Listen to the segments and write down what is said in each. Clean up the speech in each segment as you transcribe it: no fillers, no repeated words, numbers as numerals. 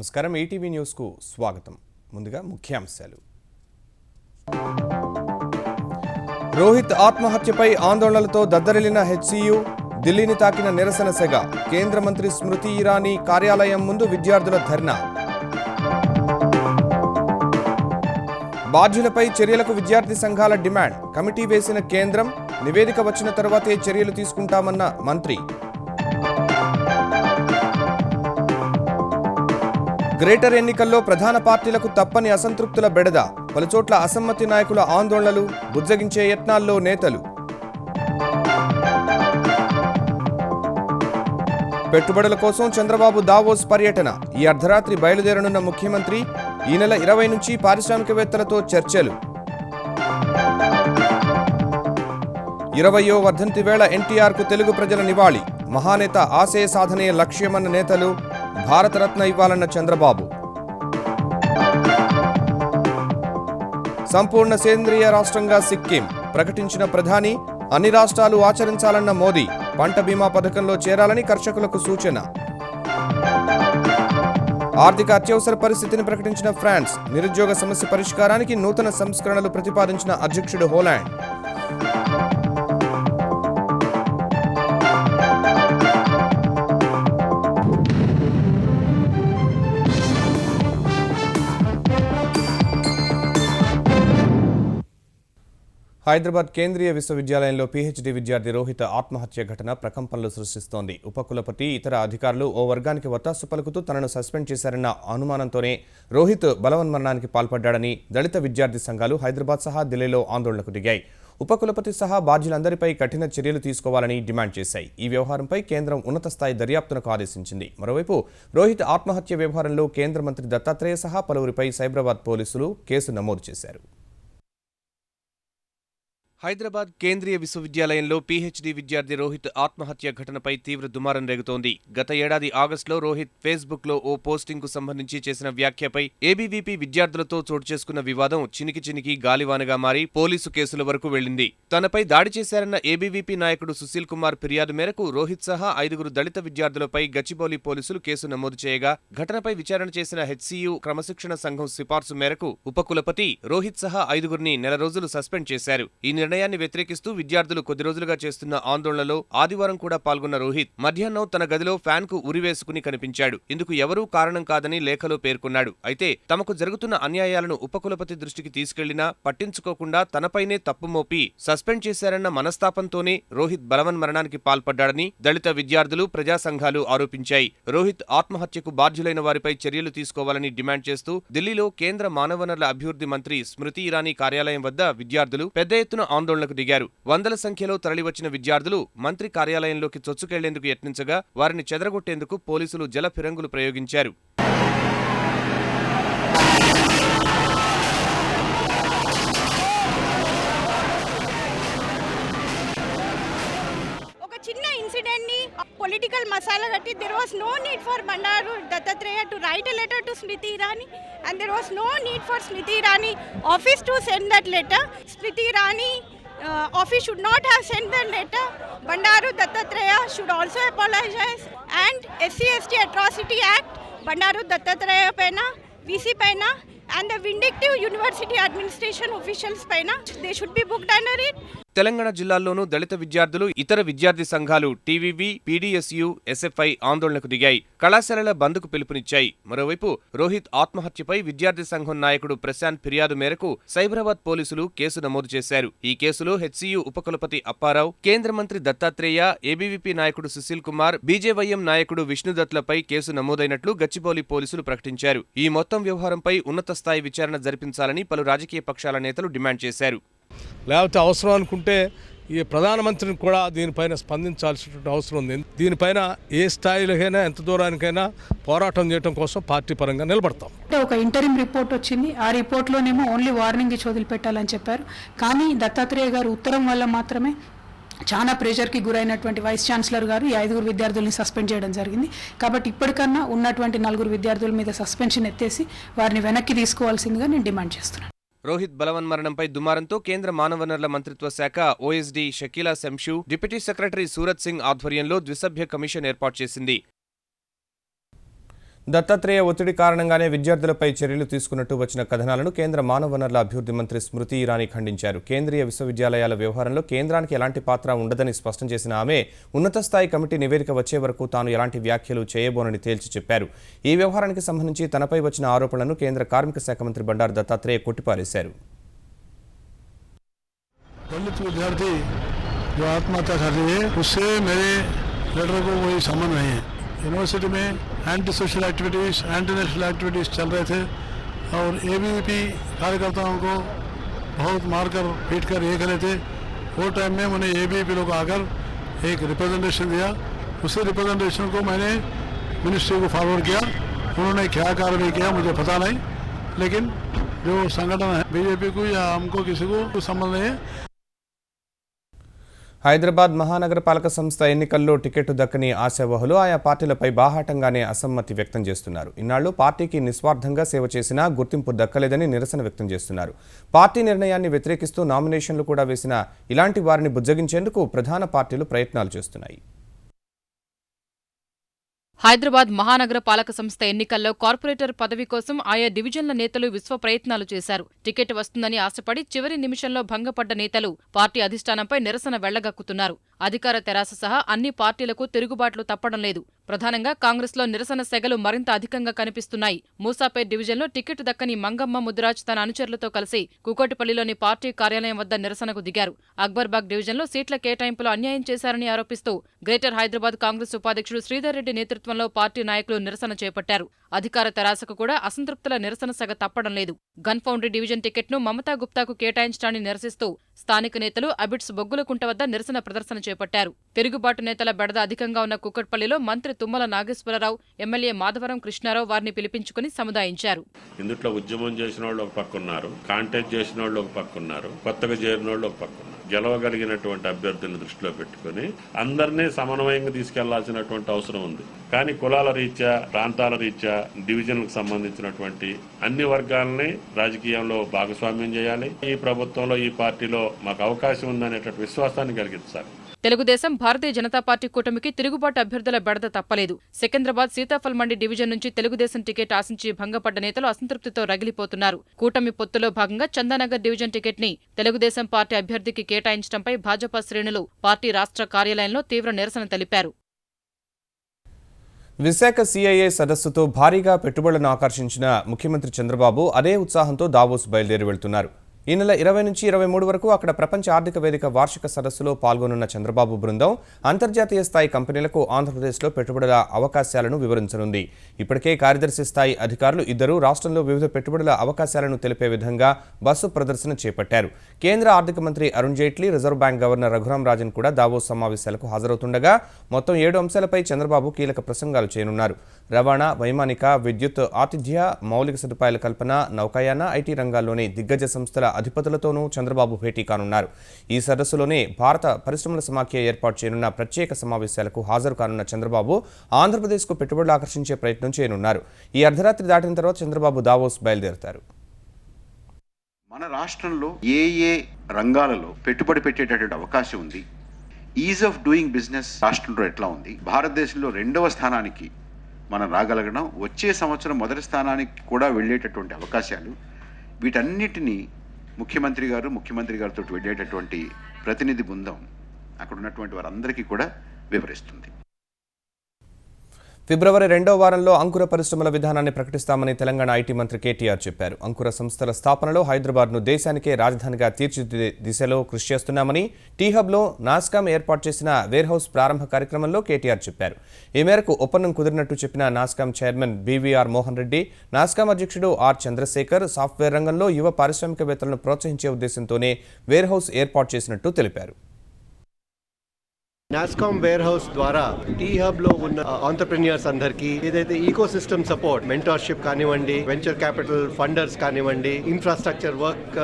నమస్కారం ETV news కు స్వాగతం. ముందుగా ముఖ్యాంశాలు. రోహిత్ ఆత్మహత్యపై ఆందోళనలతో దద్దరిల్లిన హెచ్సియు, ఢిల్లీని తాకిన నిరసన సెగ. కేంద్ర మంత్రి స్మృతి ఇరానీ కార్యాలయం ముందు విద్యార్థుల ధర్నా. బాధ్యులపై చర్యలకు విద్యార్థి సంఘాల డిమాండ్. కమిటీ వేసిన కేంద్రం, నివేదిక వచ్చిన తర్వాతే చర్యలు తీసుకుంటామన్న మంత్రి. గ్రేటర్ ఎన్నికల్లో ప్రధాన పార్టీలకు తప్పని అసంతృప్తుల బెడద. పలుచోట్ల అసమ్మతి నాయకుల ఆందోళనలు, బుజ్జగించే యత్నాల్లో నేతలు. పెట్టుబడుల కోసం చంద్రబాబు దావోస్ పర్యటన. ఈ అర్ధరాత్రి బయలుదేరనున్న ముఖ్యమంత్రి. ఈ నెల 20 నుంచి పారిశ్రామికవేత్తలతో చర్చలు. 20వ వర్ధంతి వేళ ఎన్టీఆర్కు తెలుగు ప్రజల నివాళి. మహానేత ఆశయ సాధనే లక్ష్యమన్న నేతలు. భారతరత్న ఇవ్వాలన్న చంద్రబాబు. సంపూర్ణ సేంద్రియ రాష్ట్రంగా సిక్కిం ప్రకటించిన ప్రధాని. అన్ని రాష్ట్రాలు ఆచరించాలన్న మోదీ. పంట బీమా పథకంలో చేరాలని కర్షకులకు సూచన. ఆర్థిక అత్యవసర పరిస్థితిని ప్రకటించిన ఫ్రాన్స్. నిరుద్యోగ సమస్య పరిష్కారానికి నూతన సంస్కరణలు ప్రతిపాదించిన అధ్యక్షుడు హోలాండ్. హైదరాబాద్ కేంద్రీయ విశ్వవిద్యాలయంలో పీహెచ్డీ విద్యార్థి రోహిత్ ఆత్మహత్య ఘటన ప్రకంపనలు సృష్టిస్తోంది. ఉపకులపతి, ఇతర అధికారులు ఓ వర్గానికి వత్తాసు పలుకుతూ తనను సస్పెండ్ చేశారన్న అనుమానంతోనే రోహిత్ బలవన్మరణానికి పాల్పడ్డాడని దళిత విద్యార్థి సంఘాలు హైదరాబాద్ సహా ఢిల్లీలో ఆందోళనకు దిగాయి. ఉపకులపతి సహా బాధ్యులందరిపై కఠిన చర్యలు తీసుకోవాలని డిమాండ్ చేశాయి. ఈ వ్యవహారంపై కేంద్రం ఉన్నత స్థాయి దర్యాప్తునకు ఆదేశించింది. మరోవైపు రోహిత్ ఆత్మహత్య వ్యవహారంలో కేంద్ర మంత్రి దత్తాత్రేయ సహా పలువురిపై సైబరాబాద్ పోలీసులు కేసు నమోదు చేశారు. హైదరాబాద్ కేంద్రీయ విశ్వవిద్యాలయంలో పీహెచ్డీ విద్యార్థి రోహిత్ ఆత్మహత్య ఘటనపై తీవ్ర దుమారం రేగుతోంది. గత ఏడాది ఆగస్టులో రోహిత్ ఫేస్బుక్లో ఓ పోస్టింగ్కు సంబంధించి చేసిన వ్యాఖ్యపై ఏబీవీపీ విద్యార్థులతో చోటు చేసుకున్న వివాదం చినికి గాలివానగా మారి పోలీసు కేసుల వరకు వెళ్లింది. తనపై దాడి చేశారన్న ఏబీవీపీ నాయకుడు సుశీల్ కుమార్ ఫిర్యాదు మేరకు రోహిత్ సహా 5 దళిత విద్యార్థులపై గచ్చిబౌలి పోలీసులు కేసు నమోదు చేయగా, ఘటనపై విచారణ చేసిన హెచ్సియు క్రమశిక్షణ సంఘం సిఫార్సు మేరకు ఉపకులపతి రోహిత్ సహా 5 నెల రోజులు సస్పెండ్ చేశారు. ఈ నిర్ణయాన్ని వ్యతిరేకిస్తూ విద్యార్థులు కొద్ది రోజులుగా చేస్తున్న ఆందోళనలో ఆదివారం కూడా పాల్గొన్న రోహిత్ మధ్యాహ్నం తన గదిలో ఫ్యాన్ కు ఉరివేసుకుని కనిపించాడు. ఇందుకు ఎవరూ కారణం కాదని లేఖలో పేర్కొన్నాడు. అయితే తమకు జరుగుతున్న అన్యాయాలను ఉపకులపతి దృష్టికి తీసుకెళ్లినా పట్టించుకోకుండా తనపైనే తప్పు మోపి సస్పెండ్ చేశారన్న మనస్తాపంతోనే రోహిత్ బలవన్మరణానికి పాల్పడ్డాడని దళిత విద్యార్థులు, ప్రజా సంఘాలు ఆరోపించాయి. రోహిత్ ఆత్మహత్యకు బాధ్యులైన వారిపై చర్యలు తీసుకోవాలని డిమాండ్ చేస్తూ ఢిల్లీలో కేంద్ర మానవ వనరుల అభివృద్ధి మంత్రి స్మృతి ఇరానీ కార్యాలయం వద్ద విద్యార్థులు పెద్ద ఎత్తున ఆందోళనకు దిగారు. వందల సంఖ్యలో తరలివచ్చిన విద్యార్థులు మంత్రి కార్యాలయంలోకి చొచ్చుకెళ్లేందుకు యత్నించగా వారిని చెదరగొట్టేందుకు పోలీసులు జల ఫిరంగులు ప్రయోగించారు. Political masala gatti, there was no need for Bandaru Dattatreya to write a letter to Smriti Irani, and there was no need for Smriti Irani office to send that letter. Smriti Irani office should not have sent that letter. Bandaru Dattatreya should also apologize, and SC/ST Atrocity Act Bandaru Dattatreya paina, VC paina, and the vindictive university administration officials paina, they should be booked under it. Telangana జిల్లాల్లోనూ దళిత విద్యార్థులు, ఇతర విద్యార్థి సంఘాలు టీవీవీ, PDSU, SFI ఆందోళనకు దిగాయి. కళాశాలల బంద్కు పిలుపునిచ్చాయి. మరోవైపు రోహిత్ ఆత్మహత్యపై విద్యార్థి సంఘం నాయకుడు ప్రశాంత్ ఫిర్యాదు మేరకు సైబరాబాద్ పోలీసులు కేసు నమోదు చేశారు. ఈ కేసులో హెచ్సియు ఉపకులపతి అప్పారావు, కేంద్ర మంత్రి దత్తాత్రేయ, ఏబీవీపీ నాయకుడు సుశీల్ కుమార్, బీజేవైఎం నాయకుడు విష్ణుదత్లపై కేసు నమోదైనట్లు గచ్చిబౌలి పోలీసులు ప్రకటించారు. ఈ మొత్తం వ్యవహారంపై ఉన్నత స్థాయి విచారణ జరిపించాలని పలు రాజకీయ పక్షాల నేతలు డిమాండ్ చేశారు. లేకపోతే అవసరం అనుకుంటే ఈ ప్రధానమంత్రిని కూడా దీనిపైన స్పందించాల్సినటువంటి అవసరం ఉంది. దీనిపైన ఏ స్థాయిలోకైనా, ఎంత దూరానికైనా పోరాటం చేయడం కోసం పార్టీ పరంగా నిలబడతాం. ఒక ఇంటరిం రిపోర్ట్ వచ్చింది. ఆ రిపోర్ట్లోనేమో ఓన్లీ వార్నింగ్ ఇచ్చి వదిలిపెట్టాలని చెప్పారు. కానీ దత్తాత్రేయ గారు ఉత్తరం వల్ల మాత్రమే చాలా ప్రెషర్కి గురైనటువంటి వైస్ ఛాన్సలర్ గారు ఈ 5 విద్యార్థుల్ని సస్పెండ్ చేయడం జరిగింది. కాబట్టి ఇప్పటికన్నా ఉన్నటువంటి 4 విద్యార్థుల మీద సస్పెన్షన్ ఎత్తేసి వారిని వెనక్కి తీసుకోవాల్సిందిగా నేను డిమాండ్ చేస్తున్నాను. రోహిత్ బలవన్మరణంపై దుమారంతో కేంద్ర మానవ వనరుల మంత్రిత్వ శాఖ OSD Shakila Shamshu, deputy secretary Surat Singh ఆధ్వర్యంలో ద్విసభ్య కమిషన్ ఏర్పాటు చేసింది. దత్తాత్రేయ ఒత్తిడి కారణంగానే విద్యార్థులపై చర్యలు తీసుకున్నట్టు వచ్చిన కథనాలను కేంద్ర మానవ వనరుల అభివృద్ధి మంత్రి స్మృతి ఇరానీ ఖండించారు. కేంద్రీయ విశ్వవిద్యాలయాల వ్యవహారంలో కేంద్రానికి ఎలాంటి పాత్ర ఉండదని స్పష్టం చేసిన ఆమె ఉన్నత స్థాయి కమిటీ నివేదిక వచ్చే వరకు తాను ఎలాంటి వ్యాఖ్యలు చేయబోనని తేల్చి చెప్పారు. ఈ వ్యవహారానికి సంబంధించి తనపై వచ్చిన ఆరోపణలను కేంద్ర కార్మిక శాఖ మంత్రి బండారు దత్తాత్రేయ కొట్టిపారేశారు. दलित विद्यार्थी जो आत्महत्या कर रही है उससे मेरे लेटर को कोई संबंध नहीं है. यूनिवर्सिटी में anti social activities, anti national activities चल रहे थे और एबीवीपी कार्यकर्ताओं को बहुत मारकर पीट कर ये करे थे. वो टाइम में मैंने एबीवीपी लोग आकर एक रिप्रेजेंटेशन दिया. उसी रिप्रेजेंटेशन को मैंने मिनिस्ट्री को फॉरवर्ड किया. उन्होंने क्या कार्रवाई किया मुझे पता नहीं, लेकिन जो संगठन है बीजेपी को या हमको किसी को संबंध नहीं है. హైదరాబాద్ మహానగరపాలక సంస్థ ఎన్నికల్లో టికెట్ దక్కని ఆశావహులు ఆయా పార్టీలపై బాహాటంగానే అసమ్మతి వ్యక్తం చేస్తున్నారు. ఇన్నాళ్లు పార్టీకి నిస్వార్థంగా సేవ చేసినా గుర్తింపు దక్కలేదని నిరసన వ్యక్తం చేస్తున్నారు. పార్టీ నిర్ణయాన్ని వ్యతిరేకిస్తూ నామినేషన్లు కూడా వేసిన ఇలాంటి వారిని బుజ్జగించేందుకు ప్రధాన పార్టీలు ప్రయత్నాలు చేస్తున్నాయి. హైదరాబాద్ మహానగర పాలక సంస్థ ఎన్నికల్లో కార్పొరేటర్ పదవి కోసం ఆయా డివిజన్ల నేతలు విశ్వ ప్రయత్నాలు చేశారు. టికెట్ వస్తుందని ఆశపడి చివరి నిమిషంలో భంగపడ్డ నేతలు పార్టీ అధిష్టానంపై నిరసన వెళ్లగక్కుతున్నారు. అధికార తెరాస సహా అన్ని పార్టీలకు తిరుగుబాట్లు తప్పడం లేదు. ప్రధానంగా కాంగ్రెస్లో నిరసన సెగలు మరింత అధికంగా కనిపిస్తున్నాయి. మూసాపేట్ డివిజన్లో టికెట్ దక్కని మంగమ్మ ముద్రాజ్ తన అనుచరులతో కలిసి కూకట్పల్లిలోని పార్టీ కార్యాలయం వద్ద నిరసనకు దిగారు. అక్బర్బాగ్ డివిజన్లో సీట్ల కేటాయింపులో అన్యాయం చేశారని ఆరోపిస్తూ గ్రేటర్ హైదరాబాద్ కాంగ్రెస్ ఉపాధ్యక్షుడు శ్రీధర్ రెడ్డి నేతృత్వంలో పార్టీ నాయకులు నిరసన చేపట్టారు. అధికార తెరాసకు కూడా అసంతృప్తుల నిరసన సెగ తప్పడం లేదు. గన్ ఫౌండరీ డివిజన్ టికెట్ను మమతా గుప్తాకు కేటాయించడాన్ని నిరసిస్తూ స్థానిక నేతలు అబిడ్స్ బొగ్గులకుంట వద్ద నిరసన ప్రదర్శన చేపట్టారు. తిరుగుబాటు నేతల బెడద అధికంగా ఉన్న కూకట్పల్లిలో మంత్రి తుమ్మల నాగేశ్వరరావు, ఎమ్మెల్యే మాధవరం కృష్ణారావు వారిని పిలిపించుకుని సముదాయించారు. ఇందులో ఉద్యమం చేసిన వాళ్ళు ఒక పక్క ఉన్నారు, కాంటాక్ట్ చేసిన వాళ్ళు ఒక పక్క ఉన్నారు, కొత్తగా చేరిన వాళ్ళు ఒక పక్క ఉన్నారు. గెలవగలిగినటువంటి అభ్యర్థులను దృష్టిలో పెట్టుకుని అందరినీ సమన్వయంగా తీసుకెళ్లాల్సినటువంటి అవసరం ఉంది. కానీ కులాల రీత్యా, ప్రాంతాల రీత్యా, డివిజన్లకు సంబంధించినటువంటి అన్ని వర్గాలని రాజకీయంలో భాగస్వామ్యం చేయాలి. ఈ ప్రభుత్వంలో, ఈ పార్టీలో మాకు అవకాశం ఉందనేటువంటి విశ్వాసాన్ని కలిగించాలి. తెలుగుదేశం, భారతీయ జనతా పార్టీ కూటమికి తిరుగుబాటు అభ్యర్థుల బెడద తప్పలేదు. సికింద్రాబాద్ సీతాఫల్ మండి డివిజన్ నుంచి తెలుగుదేశం టికెట్ ఆశించి భంగపడ్డ నేతలు అసంతృప్తితో రగిలిపోతున్నారు. కూటమి పొత్తులో భాగంగా చందానగర్ డివిజన్ టికెట్ ని తెలుగుదేశం పార్టీ అభ్యర్థికి కేటాయించడంపై భాజపా శ్రేణులు పార్టీ రాష్ట్ర కార్యాలయంలో తీవ్ర నిరసన తెలిపారు. విశాఖ సిఐఏ సదస్సుతో భారీగా పెట్టుబడులను ఆకర్షించిన ముఖ్యమంత్రి చంద్రబాబు అదే ఉత్సాహంతో దావోస్ బయలుదేరి వెళ్తున్నారు. ఈ నెల 20 నుంచి 23 వరకు అక్కడ ప్రపంచ ఆర్థిక వేదిక వార్షిక సదస్సులో పాల్గొనున్న చంద్రబాబు బృందం అంతర్జాతీయ స్థాయి కంపెనీలకు ఆంధ్రప్రదేశ్లో పెట్టుబడుల అవకాశాలను వివరించనుంది. ఇప్పటికే కార్యదర్శి స్థాయి అధికారులు ఇద్దరు రాష్ట్రంలో వివిధ పెట్టుబడుల అవకాశాలను తెలిపే విధంగా బస్సు ప్రదర్శన చేపట్టారు. కేంద్ర ఆర్థిక మంత్రి Arun Jaitley, reserve bank governor Raghuram Rajan కూడా దావోస్ సమావేశాలకు హాజరవుతుండగా మొత్తం 7 అంశాలపై చంద్రబాబు కీలక ప్రసంగాలు చేయనున్నారు. రవాణా, వైమానిక, విద్యుత్, ఆతిథ్య, మౌలిక సదుపాయాల కల్పన, నౌకాయాన, ఐటీ రంగాల్లోని దిగ్గజ సంస్థల అధిపతులతోనూ చంద్రబాబు భేటీ కానున్నారు. ఈ సదస్సులోనే భారత పరిశ్రమల సమాఖ్య ఏర్పాటు చేయనున్న ప్రత్యేక సమావేశాలకు హాజరు కానున్న చంద్రబాబు ఆంధ్రప్రదేశ్కు పెట్టుబడులు ఆకర్షించే ప్రయత్నం చేయనున్నారు. ఈ అర్ధరాత్రి దాటిన తర్వాత చంద్రబాబు దావోస్ బయలుదేరుతారు. మన రాష్ట్రంలో ఏ ఏ రంగాలలో పెట్టుబడి పెట్టేటటువంటి అవకాశం ఉంది, ఈజ్ ఆఫ్ డూయింగ్ బిజినెస్ రాష్ట్రంలో ఎట్లా ఉంది, భారతదేశంలో 2వ స్థానానికి మనం రాగలగడం, వచ్చే సంవత్సరం మొదటి స్థానానికి కూడా వెళ్ళేటటువంటి అవకాశాలు, వీటన్నిటినీ ముఖ్యమంత్రి గారితో వెళ్ళేటటువంటి ప్రతినిధి బృందం అక్కడ ఉన్నటువంటి వారందరికీ కూడా వివరిస్తుంది. ఫిబ్రవరి 2వ వారంలో అంకుర పరిశ్రమల విధానాన్ని ప్రకటిస్తామని తెలంగాణ ఐటీ మంత్రి కేటీఆర్ చెప్పారు. అంకుర సంస్థల స్థాపనలో హైదరాబాద్ను దేశానికే రాజధానిగా తీర్చిదిద్దే దిశలో కృషి చేస్తున్నామని టీ-హబ్లో నాస్కామ్ ఏర్పాటు చేసిన వేర్హౌస్ ప్రారంభ కార్యక్రమంలో కేటీఆర్ చెప్పారు. ఈ మేరకు ఒప్పందం కుదిరినట్టు చెప్పిన నాస్కామ్ చైర్మన్ బీవీఆర్ మోహన్ రెడ్డి, నాస్కామ్ అధ్యక్షుడు ఆర్ చంద్రశేఖర్ సాఫ్ట్వేర్ రంగంలో యువ పారిశ్రామికవేత్తలను ప్రోత్సహించే ఉద్దేశంతోనే వేర్హౌస్ ఏర్పాటు చేసినట్టు తెలిపారు. నాస్కామ్ వేర్ హౌస్ ద్వారా టీ-హబ్ లో ఉన్న ఆంటర్ప్రెన్యూర్స్ అందరికి ఏదైతే ఈకో సిస్టమ్ సపోర్ట్, మెంటర్షిప్ కానివ్వండి, వెంచర్ క్యాపిటల్ ఫండర్స్ కానివ్వండి, ఇన్ఫ్రాస్ట్రక్చర్ వర్క్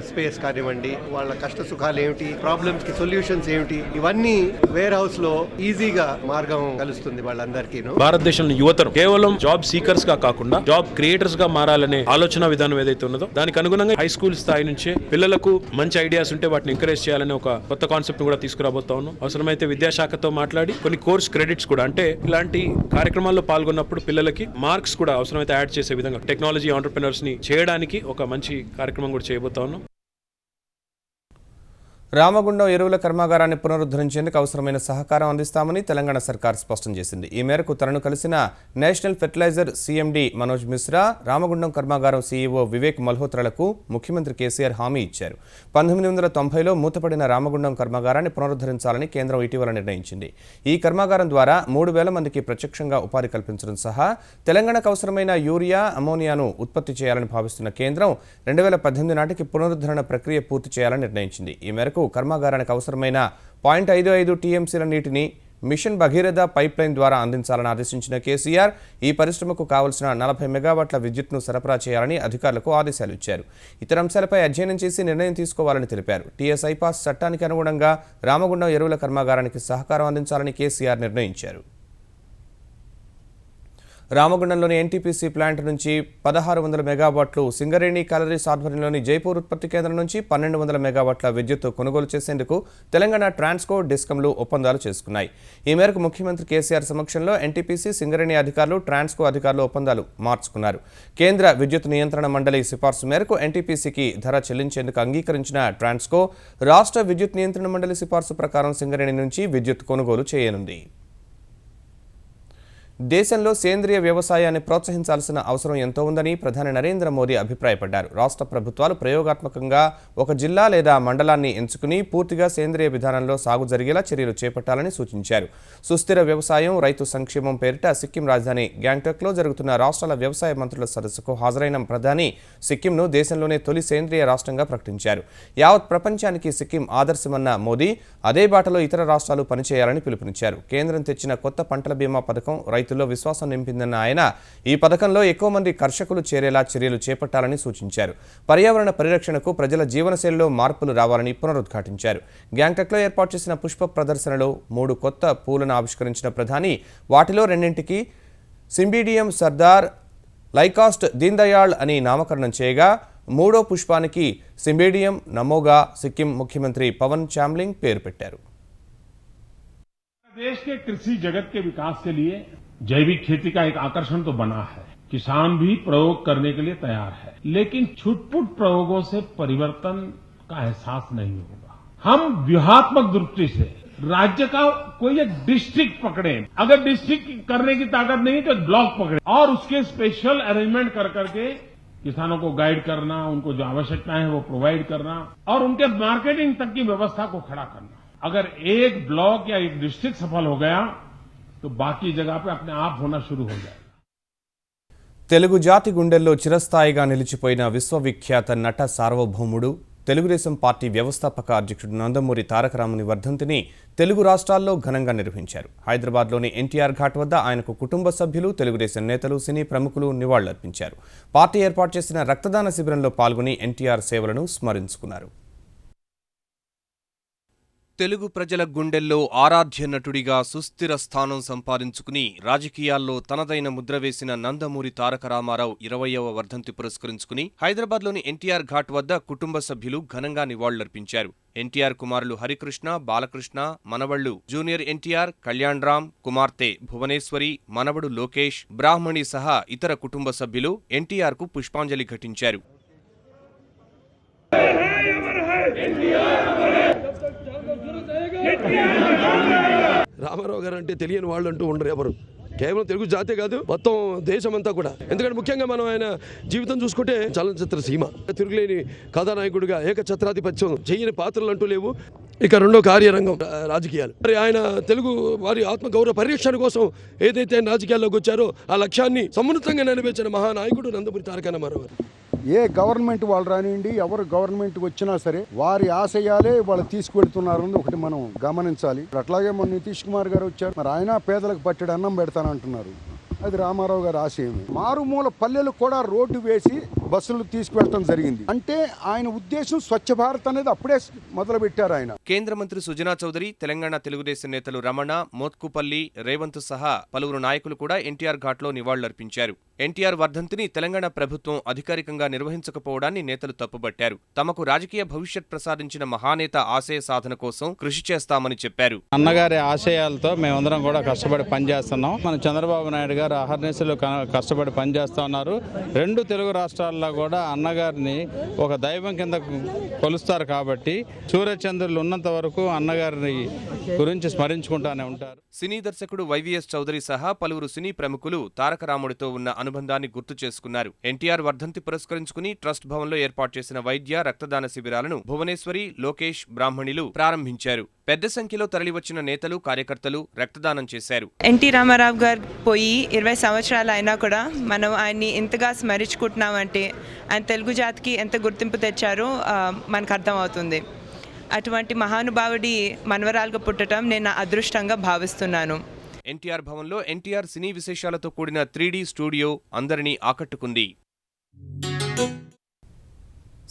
స్పేస్ కానివ్వండి, వాళ్ళ కష్ట సుఖాలు ఏమిటి, ప్రాబ్లమ్స్ కి సొల్యూషన్స్ ఏమిటి, ఇవన్నీ వేర్ హౌస్ లో ఈజీగా మార్గం కలుస్తుంది వాళ్ళందరికీ. భారతదేశంలో యువతరం కేవలం జాబ్ సీకర్స్ గా కాకుండా జాబ్ క్రియేటర్స్ గా మారాలనే ఆలోచన విధానం ఏదైతే ఉన్నదో దానికి అనుగుణంగా హై స్కూల్ స్థాయి నుంచే పిల్లలకు మంచి ఐడియాస్ ఉంటే వాటిని ఎంకరేజ్ చేయాలనే ఒక కొత్త కాన్సెప్ట్ కూడా తీసుకురాబోతా ఉన్నాం. అవసరమైతే విద్యాశాఖతో మాట్లాడి కొన్ని కోర్స్ క్రెడిట్స్ కూడా, అంటే ఇలాంటి కార్యక్రమాల్లో పాల్గొన్నప్పుడు పిల్లలకి మార్క్స్ కూడా అవసరమైతే యాడ్ చేసే విధంగా టెక్నాలజీ ఆంటర్‌ప్రెన్యూర్స్ ని చేయడానికి ఒక మంచి కార్యక్రమం కూడా చేయబోతా ఉన్నాం. రామగుండం ఎరువుల కర్మాగారాన్ని పునరుద్ధరించేందుకు అవసరమైన సహకారం అందిస్తామని తెలంగాణ సర్కార్ స్పష్టం చేసింది. ఈ మేరకు తనను కలిసిన national fertilizer CMD Manoj Mishra, Ramagundam కర్మాగారం సీఈఓ వివేక్ మల్హోత్రాలకు ముఖ్యమంత్రి కేసీఆర్ హామీ ఇచ్చారు. 1990లో మూతపడిన రామగుండం కర్మాగారాన్ని పునరుద్ధరించాలని కేంద్రం ఇటీవల నిర్ణయించింది. ఈ కర్మాగారం ద్వారా 3,000 మందికి ప్రత్యక్షంగా ఉపాధి కల్పించడం సహా తెలంగాణకు అవసరమైన యూరియా, అమోనియాను ఉత్పత్తి చేయాలని భావిస్తున్న కేంద్రం 2018 నాటికి పునరుద్ధరణ ప్రక్రియ పూర్తి చేయాలని నిర్ణయించింది. ఈ మేరకు కర్మాగారానికి అవసరమైన 0.55 టీఎంసీల నీటిని మిషన్ భగీరథ పైప్ లైన్ ద్వారా అందించాలని ఆదేశించిన కేసీఆర్ ఈ పరిశ్రమకు కావలసిన 40 మెగావాట్ల విద్యుత్ను సరఫరా చేయాలని అధికారులకు ఆదేశాలు ఇచ్చారు. ఇతర అంశాలపై అధ్యయనం చేసి నిర్ణయం తీసుకోవాలని తెలిపారు. టీఎస్ ఐపాస్ చట్టానికి అనుగుణంగా రామగుండం ఎరువుల కర్మాగారానికి సహకారం అందించాలని కేసీఆర్ నిర్ణయించారు. రామగుండంలోని ఎన్టీపీసీ ప్లాంట్ నుంచి 1,600 మెగావాట్లు, సింగరేణి క్యాలరీస్ ఆధ్వర్యంలోని జైపూర్ ఉత్పత్తి కేంద్రం నుంచి 1,200 మెగావాట్ల విద్యుత్ కొనుగోలు చేసేందుకు తెలంగాణ ట్రాన్స్కో, డిస్కంలు ఒప్పందాలు చేసుకున్నాయి. ఈ మేరకు ముఖ్యమంత్రి కేసీఆర్ సమక్షంలో ఎన్టీపీసీ, సింగరేణి అధికారులు, ట్రాన్స్కో అధికారులు ఒప్పందాలు మార్చుకున్నారు. కేంద్ర విద్యుత్ నియంత్రణ మండలి సిఫార్సు మేరకు ఎన్టీపీసీకి ధర చెల్లించేందుకు అంగీకరించిన ట్రాన్స్కో రాష్ట్ర విద్యుత్ నియంత్రణ మండలి సిఫార్సు ప్రకారం సింగరేణి నుంచి విద్యుత్ కొనుగోలు చేయనుంది. దేశంలో సేంద్రియ వ్యవసాయాన్ని ప్రోత్సహించాల్సిన అవసరం ఎంతో ఉందని ప్రధాని నరేంద్ర మోదీ అభిప్రాయపడ్డారు. రాష్ట్ర ప్రభుత్వాలు ప్రయోగాత్మకంగా ఒక జిల్లా లేదా మండలాన్ని ఎంచుకుని పూర్తిగా సేంద్రియ విధానంలో సాగు జరిగేలా చర్యలు చేపట్టాలని సూచించారు. సుస్థిర వ్యవసాయం, రైతు సంక్షేమం పేరిట సిక్కిం రాజధాని గ్యాంగ్టాక్లో జరుగుతున్న రాష్ట్రాల వ్యవసాయ మంత్రుల సదస్సుకు హాజరైన ప్రధాని సిక్కింను దేశంలోనే తొలి సేంద్రియ రాష్ట్రంగా ప్రకటించారు. యావత్ ప్రపంచానికి సిక్కిం ఆదర్శమన్న మోదీ అదే బాటలో ఇతర రాష్ట్రాలు పనిచేయాలని పిలుపునిచ్చారు. కేంద్రం తెచ్చిన కొత్త పంటల బీమా పథకం రైతుల్లో విశ్వాసం నింపిందన్న ఆయన ఈ పథకంలో ఎక్కువ మంది కర్షకులు చేరేలా చర్యలు చేపట్టాలని సూచించారు. పర్యావరణ పరిరక్షణకు ప్రజల జీవనశైలిలో మార్పులు రావాలని పునరుద్ఘాటించారు. గ్యాంగ్టాక్లో ఏర్పాటు చేసిన పుష్ప ప్రదర్శనలో 3 కొత్త పూలను ఆవిష్కరించిన ప్రధాని వాటిలో 2ంటికి సింబిడియం సర్దార్, లైకాస్ట్ దీన్ దయాళ్ అని నామకరణం చేయగా 3వ పుష్పానికి సింబిడియం నమోగా సిక్కిం ముఖ్యమంత్రి పవన్ చామ్లింగ్ పేరు పెట్టారు. देश के कृषि जगत के विकास के लिए जैविक खेती का एक आकर्षण तो बना है। किसान भी प्रयोग करने के लिए तैयार है, लेकिन छुटपुट प्रयोगों से परिवर्तन का एहसास नहीं होगा। हम व्यूहात्मक दृष्टि से राज्य का कोई एक डिस्ट्रिक्ट पकड़े, अगर डिस्ट्रिक्ट करने की ताकत नहीं तो ब्लॉक पकड़े और उसके स्पेशल अरेंजमेंट कर करके किसानों को गाइड करना, उनको जो आवश्यकता है वो प्रोवाइड करना और उनके मार्केटिंग तक की व्यवस्था को खड़ा करना। अगर एक ब्लॉक या एक डिस्ट्रिक्ट सफल हो गया तो बाकी जगह पे अपने आप होना शुरू हो जाएगा. తెలుగు జాతి గుండెల్లో చిరస్థాయిగా నిలిచిపోయిన విశ్వవిఖ్యాత నట సార్వభౌముడు తెలుగుదేశం పార్టీ వ్యవస్థాపక అధ్యక్షుడు నందమూరి తారక రాముని వర్ధంతిని తెలుగు రాష్ట్రాల్లో ఘనంగా నిర్వహించారు. హైదరాబాద్లోని ఎన్టీఆర్ ఘాట్ వద్ద ఆయనకు కుటుంబ సభ్యులు, తెలుగుదేశం నేతలు, సినీ ప్రముఖులు నివాళులర్పించారు. పార్టీ ఏర్పాటు చేసిన రక్తదాన శిబిరంలో పాల్గొని ఎన్టీఆర్ సేవలను స్మరించుకున్నారు. తెలుగు ప్రజల గుండెల్లో ఆరాధ్య నటుడిగా సుస్థిర స్థానం సంపాదించుకుని రాజకీయాల్లో తనదైన ముద్ర వేసిన నందమూరి తారక రామారావు 20వ వర్ధంతి పురస్కరించుకుని హైదరాబాద్లోని ఎన్టీఆర్ ఘాట్ వద్ద కుటుంబ సభ్యులు ఘనంగా నివాళులర్పించారు. ఎన్టీఆర్ కుమారులు హరికృష్ణ, బాలకృష్ణ, మనవళ్లు జూనియర్ ఎన్టీఆర్, కళ్యాణ్ రామ్, కుమార్తె భువనేశ్వరి, మనవడు లోకేష్, బ్రాహ్మణి సహా ఇతర కుటుంబ సభ్యులు ఎన్టీఆర్కు పుష్పాంజలి ఘటించారు. రామారావు గారు అంటే తెలియని వాళ్ళు అంటూ ఉండరు ఎవరు. కేవలం తెలుగు జాతే కాదు, మొత్తం దేశమంతా కూడా. ఎందుకంటే ముఖ్యంగా మనం ఆయన జీవితం చూసుకుంటే చలనచిత్ర సీమ, తిరుగులేని కథానాయకుడిగా ఏకఛత్రాధిపత్యం, చేయని పాత్రలు అంటూ లేవు. ఇక రెండో కార్యరంగం రాజకీయాలు. మరి ఆయన తెలుగు వారి ఆత్మగౌరవ పరిరక్షణ కోసం ఏదైతే రాజకీయాల్లోకి వచ్చారో ఆ లక్ష్యాన్ని సమున్నతంగా నెరవేర్చిన మహానాయకుడు నందమూరి తారక రామారావు. ఏ గవర్నమెంట్ వాళ్ళు రానివ్వండి, ఎవరు గవర్నమెంట్ వచ్చినా సరే వారి ఆశయాలే వాళ్ళు తీసుకువెళ్తున్నారని ఒకటి మనం గమనించాలి. అట్లాగే మన నితీష్ కుమార్ గారు వచ్చారు, మరి ఆయన పేదలకు పట్టెడు అన్నం పెడతానంటున్నారు. అది రామారావు గారి ఆశయం. మారుమూల పల్లెలకు కూడా రోడ్డు వేసి బస్సులు తీసుకువెళ్ళడం జరిగింది. అంటే ఆయన ఉద్దేశం స్వచ్ఛ భారత్ అనేది అప్పుడే మొదలు పెట్టారు ఆయన. కేంద్ర మంత్రి సుజనా చౌదరి, తెలంగాణ తెలుగుదేశం నేతలు రమణ, మోత్కుపల్లి, రేవంత్ సహా పలువురు నాయకులు కూడా ఎన్టీఆర్ ఘాట్లో నివాళులర్పించారు. ఎన్టీఆర్ వర్ధంతిని తెలంగాణ ప్రభుత్వం అధికారికంగా నిర్వహించకపోవడాన్ని నేతలు తప్పుబట్టారు. తమకు రాజకీయ భవిష్యత్ ప్రసాదించిన మహానేత ఆశయ సాధన కోసం కృషి చేస్తామని చెప్పారు. అన్నగారి ఆశయాలతో మేమందరం కూడా కష్టపడి పనిచేస్తున్నాం. మన చంద్రబాబు నాయుడు గారు అహర్నిశలు కష్టపడి పనిచేస్తా ఉన్నారు. రెండు తెలుగు రాష్ట్రాల్లో కూడా అన్నగారిని ఒక దైవం కింద కొలుస్తారు కాబట్టి సూర్యచంద్రులు ఉన్నంత వరకు అన్నగారిని గురించి స్మరించుకుంటానే ఉంటారు. సినీ దర్శకుడు వైవీఎస్ చౌదరి సహా పలువురు సినీ ప్రముఖులు తారక రాముడితో ఉన్న అనుబంధాన్ని గుర్తు చేసుకున్నారు. ఎన్టీఆర్ వర్ధంతి పురస్కరించుకుని ట్రస్ట్ భవన్లో ఏర్పాటు చేసిన వైద్య రక్తదాన శిబిరాలను భువనేశ్వరి, లోకేష్, బ్రాహ్మణిలు ప్రారంభించారు. పెద్ద సంఖ్యలో తరలివచ్చిన నేతలు, కార్యకర్తలు రక్తదానం చేశారు. ఎన్టీ రామారావు గారు పోయి 20 సంవత్సరాలు అయినా కూడా మనం ఆయన్ని ఇంతగా స్మరించుకుంటున్నామంటే ఆయన తెలుగు జాతికి ఎంత గుర్తింపు తెచ్చారో మనకు అర్థమవుతుంది. అటువంటి మహానుభావుడి మనవరాలుగా పుట్టడం నేను అదృష్టంగా భావిస్తున్నాను. ఎన్టీఆర్ భవన్లో ఎన్టీఆర్ సినీ విశేషాలతో కూడిన 3D స్టూడియో అందరినీ ఆకట్టుకుంది.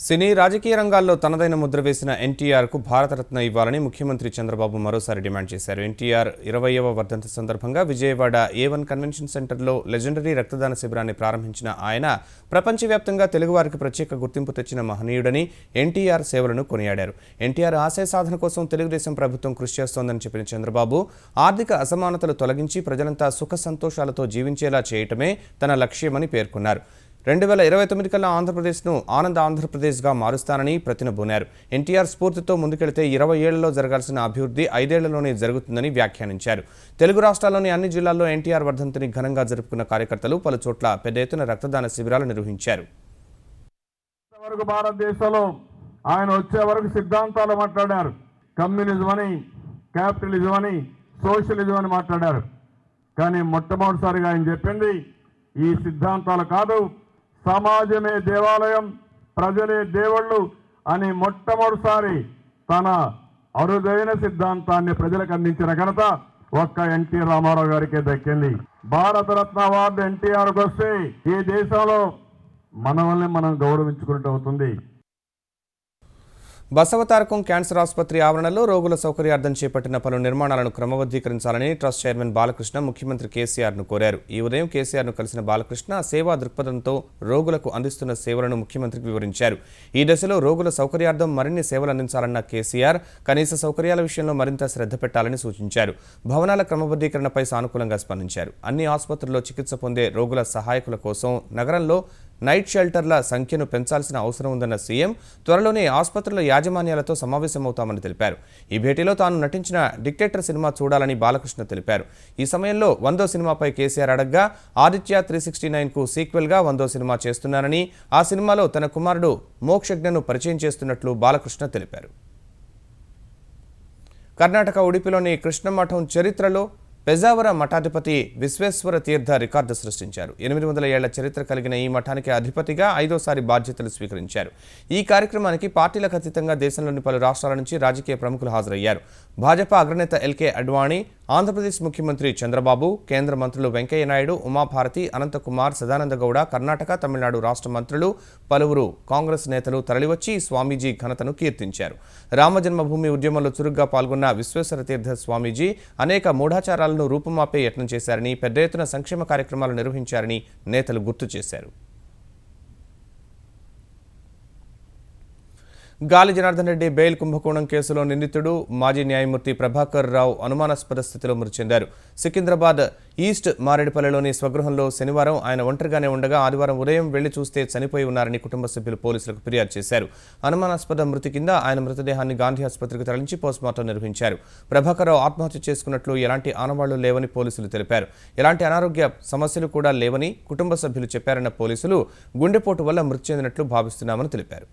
సినీ రాజకీయ రంగాల్లో తనదైన ముద్ర వేసిన ఎన్టీఆర్కు భారతరత్న ఇవ్వాలని ముఖ్యమంత్రి చంద్రబాబు మరోసారి డిమాండ్ చేశారు. ఎన్టీఆర్ 20వ వర్ధంతి సందర్భంగా విజయవాడ A1 కన్వెన్షన్ సెంటర్లో లెజెండరీ రక్తదాన శిబిరాన్ని ప్రారంభించిన ఆయన ప్రపంచవ్యాప్తంగా తెలుగువారికి ప్రత్యేక గుర్తింపు తెచ్చిన మహనీయుడని, ఎన్టీఆర్ సేవలను కొనియాడారు. ఎన్టీఆర్ ఆశయ సాధన కోసం తెలుగుదేశం ప్రభుత్వం కృషి చేస్తోందని చెప్పిన చంద్రబాబు ఆర్థిక అసమానతలు తొలగించి ప్రజలంతా సుఖ సంతోషాలతో జీవించేలా చేయటమే తన లక్ష్యమని పేర్కొన్నారు. 2029 కల్లా ఆంధ్రప్రదేశ్ను ఆనంద ఆంధ్రప్రదేశ్గా మారుస్తానని ప్రతినబూనారు. ఎన్టీఆర్ స్ఫూర్తితో ముందుకెళితే 20 ఏళ్లలో జరగాల్సిన అభివృద్ధి 5 ఏళ్లలోనే జరుగుతుందని వ్యాఖ్యానించారు. తెలుగు రాష్ట్రాల్లోని అన్ని జిల్లాల్లో ఎన్టీఆర్ వర్ధంతిని ఘనంగా జరుపుకున్న కార్యకర్తలు పలు చోట్ల పెద్ద ఎత్తున రక్తదాన శిబిరాలు నిర్వహించారు. భారతదేశంలో ఆయన వచ్చే వరకు సిద్ధాంతాలు మాట్లాడారు. కమ్యూనిజం అని, క్యాపిటలిజం అని, సోషలిజం అని మాట్లాడారు. కానీ మొట్టమొదటిసారిగా ఆయన చెప్పింది ఈ సిద్ధాంతాలు కాదు, సమాజమే దేవాలయం, ప్రజలే దేవుళ్ళు అని మొట్టమొదటిసారి తన అరుదైన సిద్ధాంతాన్ని ప్రజలకు అందించిన ఘనత ఒక్క ఎన్టీ రామారావు గారికే దక్కింది. భారతరత్న అవార్డు ఎన్టీఆర్కి వస్తే ఈ దేశంలో మనల్ని మనం గౌరవించుకున్నట్టు అవుతుంది. బసవతారకం క్యాన్సర్ ఆసుపత్రి ఆవరణలో రోగుల సౌకర్యార్థం చేపట్టిన పలు నిర్మాణాలను క్రమబద్ధీకరించాలని ట్రస్ట్ చైర్మన్ బాలకృష్ణ ముఖ్యమంత్రి కేసీఆర్ను కోరారు. ఈ ఉదయం కేసీఆర్ను కలిసిన బాలకృష్ణ సేవా దృక్పథంతో రోగులకు అందిస్తున్న సేవలను ముఖ్యమంత్రికి వివరించారు. ఈ దశలో రోగుల సౌకర్యార్థం మరిన్ని సేవలు అందించాలన్న కేసీఆర్ కనీస సౌకర్యాల విషయంలో మరింత శ్రద్ధ పెట్టాలని సూచించారు. భవనాల క్రమబద్ధీకరణపై సానుకూలంగా స్పందించారు. అన్ని ఆసుపత్రుల్లో చికిత్స పొందే రోగుల సహాయకుల కోసం నగరంలో నైట్ షెల్టర్ల సంఖ్యను పెంచాల్సిన అవసరం ఉందన్న సీఎం త్వరలోనే ఆసుపత్రుల యాజమాన్యాలతో సమావేశమవుతామని తెలిపారు. ఈ భేటీలో తాను నటించిన డిక్టేటర్ సినిమా చూడాలని బాలకృష్ణ తెలిపారు. ఈ సమయంలో 100వ సినిమాపై కేసీఆర్ అడగ్గా ఆదిత్య 369కు సీక్వెల్గా 100వ సినిమా చేస్తున్నారని, ఆ సినిమాలో తన కుమారుడు మోక్షజ్ఞను పరిచయం చేస్తున్నట్లు బాలకృష్ణ తెలిపారు. కర్ణాటక ఉడిపిలోని కృష్ణమఠం చరిత్రలో పెజావర మఠాధిపతి విశ్వేశ్వర తీర్థ రికార్డు సృష్టించారు. 800 ఏళ్ల చరిత్ర కలిగిన ఈ మఠానికి అధిపతిగా 5వసారి బాధ్యతలు స్వీకరించారు. ఈ కార్యక్రమానికి పార్టీలకు అతీతంగా దేశంలోని పలు రాష్ట్రాల నుంచి రాజకీయ ప్రముఖులు హాజరయ్యారు. భాజపా అగ్రనేత ఎల్కే అడ్వాణి, ఆంధ్రప్రదేశ్ ముఖ్యమంత్రి చంద్రబాబు, కేంద్ర మంత్రులు వెంకయ్యనాయుడు, ఉమాభారతి, అనంతకుమార్, సదానంద గౌడ, కర్ణాటక, తమిళనాడు రాష్ట్ర మంత్రులు, పలువురు కాంగ్రెస్ నేతలు తరలివచ్చి స్వామీజీ ఘనతను కీర్తించారు. రామజన్మభూమి ఉద్యమంలో చురుగ్గా పాల్గొన్న విశ్వేశ్వర తీర్థ స్వామీజీ అనేక మూఢాచారాలను రూపుమాపే యత్నం చేశారని, పెద్ద ఎత్తున సంక్షేమ కార్యక్రమాలు నిర్వహించారని నేతలు గుర్తు చేశారు. గాలి జనార్దన్ రెడ్డి బెయిల్ కుంభకోణం కేసులో నిందితుడు మాజీ న్యాయమూర్తి ప్రభాకర్ రావు అనుమానాస్పద స్థితిలో మృతి చెందారు. సికింద్రాబాద్ ఈస్ట్ మారేడుపల్లిలోని స్వగృహంలో శనివారం ఆయన ఒంటరిగానే ఉండగా ఆదివారం ఉదయం వెళ్లి చూస్తే చనిపోయి ఉన్నారని కుటుంబ సభ్యులు పోలీసులకు ఫిర్యాదు చేశారు. అనుమానాస్పద మృతి కింద ఆయన మృతదేహాన్ని గాంధీ ఆసుపత్రికి తరలించి పోస్టుమార్టం నిర్వహించారు. ప్రభాకర్ రావు ఆత్మహత్య చేసుకున్నట్లు ఎలాంటి ఆనవాళ్లు లేవని పోలీసులు తెలిపారు. ఎలాంటి అనారోగ్య సమస్యలు కూడా లేవని కుటుంబ సభ్యులు చెప్పారన్న పోలీసులు గుండెపోటు వల్ల మృతి చెందినట్లు భావిస్తున్నామని తెలిపారు.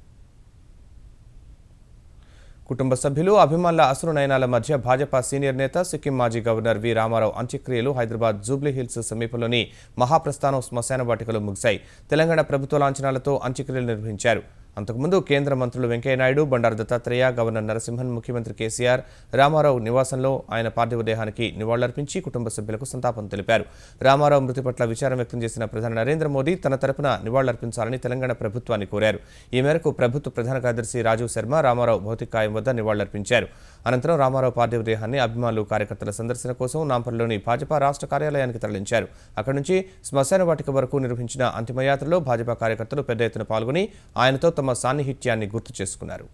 కుటుంబ సభ్యులు, అభిమానుల అశ్రునయనాల మధ్య భాజపా సీనియర్ నేత, సిక్కిం మాజీ గవర్నర్ వి రామారావు అంత్యక్రియలు హైదరాబాద్ జూబ్లీహిల్స్ సమీపంలోని మహాప్రస్థానం శ్మశాన వాటికలో ముగిశాయి. తెలంగాణ ప్రభుత్వ లాంఛనాలతో అంత్యక్రియలు నిర్వహించారు. అంతకుముందు కేంద్ర మంత్రులు వెంకయ్యనాయుడు, బండారు దత్తాత్రేయ, గవర్నర్ నరసింహన్, ముఖ్యమంత్రి కేసీఆర్ రామారావు నివాసంలో ఆయన పార్థివ దేహానికి నివాళులర్పించి కుటుంబ సభ్యులకు సంతాపం తెలిపారు. రామారావు మృతి పట్ల విచారం వ్యక్తం చేసిన ప్రధాని నరేంద్ర మోదీ తన తరపున నివాళులర్పించాలని తెలంగాణ ప్రభుత్వాన్ని కోరారు. ఈ మేరకు ప్రభుత్వ ప్రధాన కార్యదర్శి రాజీవ్ శర్మ రామారావు భౌతికాయం వద్ద నివాళులర్పించారు. అనంతరం రామారావు పార్థివ దేహాన్ని అభిమానులు, కార్యకర్తల సందర్శన కోసం నాంపల్లిలోని భాజపా రాష్ట్ర కార్యాలయానికి తరలించారు. అక్కడి నుంచి శ్మశాన వాటిక వరకు నిర్వహించిన అంతిమయాత్రలో భాజపా కార్యకర్తలు పెద్ద ఎత్తున పాల్గొని ఆయనతో తమ సాన్నిహిత్యాన్ని గుర్తు చేసుకున్నారు.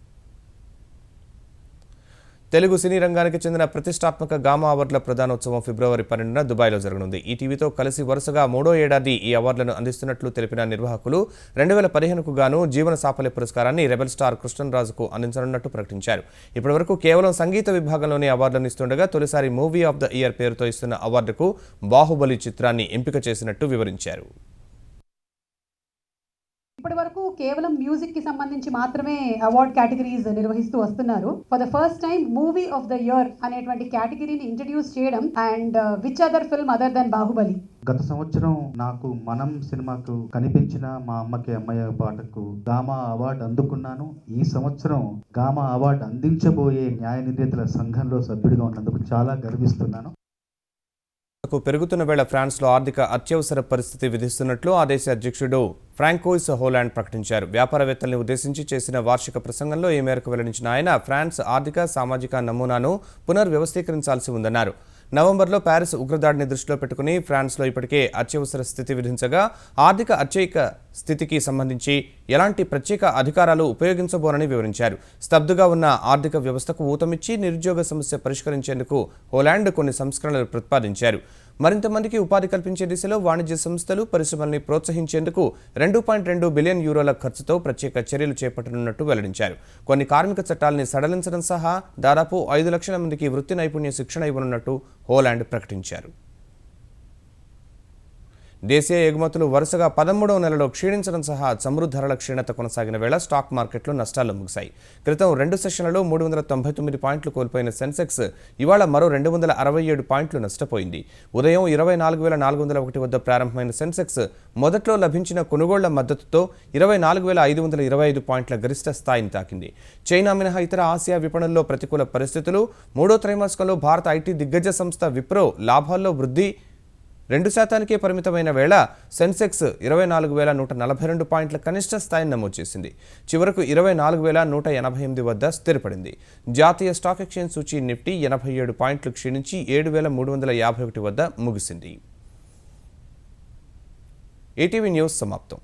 తెలుగు సినీ రంగానికి చెందిన ప్రతిష్టాత్మక గామా అవార్డుల ప్రదానోత్సవం ఫిబ్రవరి 12న దుబాయ్లో జరగనుంది. ఈటీవీతో కలిసి వరుసగా 3వ ఏడాది ఈ అవార్డులను అందిస్తున్నట్లు తెలిపిన నిర్వాహకులు 2015కు గాను జీవన సాఫల్య పురస్కారాన్ని రెబెల్ స్టార్ కృష్ణరాజుకు అందించనున్నట్టు ప్రకటించారు. ఇప్పటివరకు కేవలం సంగీత విభాగంలోనే అవార్డులను ఇస్తుండగా తొలిసారి మూవీ ఆఫ్ ద ఇయర్ పేరుతో ఇస్తున్న అవార్డుకు బాహుబలి చిత్రాన్ని ఎంపిక చేసినట్టు వివరించారు. ఇప్పటి వరకు కేవలం మ్యూజిక్ కి సంబంధించి మాత్రమే అవార్డ్ కేటగిరీస్ నిర్వహిస్తూ వస్తున్నారు. For the first time movie of the year అనేటువంటి కేటగిరీని ఇంట్రడ్యూస్ చేయడం and which other film other than Baahubali. గత సంవత్సరం నాకు మనం సినిమాకు కనిపించిన మా అమ్మకి అమ్మయ్య పాటకు గామా అవార్డు అందుకున్నాను. ఈ సంవత్సరం గామా అవార్డు అందించబోయే న్యాయ నిర్ణేతల సంఘంలో సభ్యుడిగా ఉన్నందుకు చాలా గర్విస్తున్నాను. పెరుగుతున్న వేళ ఫ్రాన్స్లో ఆర్థిక అత్యవసర పరిస్థితి విధిస్తున్నట్లు ఆ దేశ అధ్యక్షుడు ఫ్రాంకోయిస్ హోలాండ్ ప్రకటించారు. వ్యాపారవేత్తల్ని ఉద్దేశించి చేసిన వార్షిక ప్రసంగంలో ఈ మేరకు వెల్లడించిన ఆయన ఫ్రాన్స్ ఆర్థిక, సామాజిక నమూనాను పునర్వ్యవస్థీకరించాల్సి ఉందన్నారు. నవంబర్లో ప్యారిస్ ఉగ్రదాడిని దృష్టిలో పెట్టుకుని ఫ్రాన్స్లో ఇప్పటికే అత్యవసర స్థితి విధించగా ఆర్థిక అత్యయిక స్థితికి సంబంధించి ఎలాంటి ప్రత్యేక అధికారాలు ఉపయోగించబోనని వివరించారు. స్తబ్దుగా ఉన్న ఆర్థిక వ్యవస్థకు ఊతమిచ్చి నిరుద్యోగ సమస్య పరిష్కరించేందుకు హోలాండ్ కొన్ని సంస్కరణలు ప్రతిపాదించారు. మరింత మందికి ఉపాధి కల్పించే దిశలో వాణిజ్య సంస్థలు, పరిశ్రమల్ని ప్రోత్సహించేందుకు 2.2 బిలియన్ యూరోల ఖర్చుతో ప్రత్యేక చర్యలు చేపట్టనున్నట్టు వెల్లడించారు. కొన్ని కార్మిక చట్టాలని సడలించడం సహా దాదాపు 5 లక్షల మందికి వృత్తి నైపుణ్య శిక్షణ ఇవ్వనున్నట్టు హోలాండ్ ప్రకటించారు. దేశీయ ఎగుమతులు వరుసగా 13వ నెలలో క్షీణించడం సహా చమురు ధరల క్షీణత కొనసాగిన వేళ స్టాక్ మార్కెట్లు నష్టాల్లో ముగిశాయి. క్రితం 2 సెషన్లలో 399 పాయింట్లు కోల్పోయిన సెన్సెక్స్ ఇవాళ మరో 267 పాయింట్లు నష్టపోయింది. ఉదయం 24,401 వద్ద ప్రారంభమైన సెన్సెక్స్ మొదట్లో లభించిన కొనుగోళ్ల మద్దతుతో 24,525 పాయింట్ల గరిష్ట స్థాయిని తాకింది. చైనా మినహా ఇతర ఆసియా విపణుల్లో ప్రతికూల పరిస్థితులు. 3వ త్రైమాసికంలో భారత ఐటీ దిగ్గజ సంస్థ విప్రో లాభాల్లో వృద్ధి 2%కే పరిమితమైన వేళ సెన్సెక్స్ 24,142 పాయింట్ల కనిష్ట స్థాయిని నమోదు చేసింది. చివరకు 24,188 వద్ద స్థిరపడింది. జాతీయ స్టాక్ ఎక్స్చేంజ్ సూచీ నిఫ్టీ 87 పాయింట్లు క్షీణించి 7,351 వద్ద ముగిసింది. ఈటీవీ న్యూస్ సమాప్తం.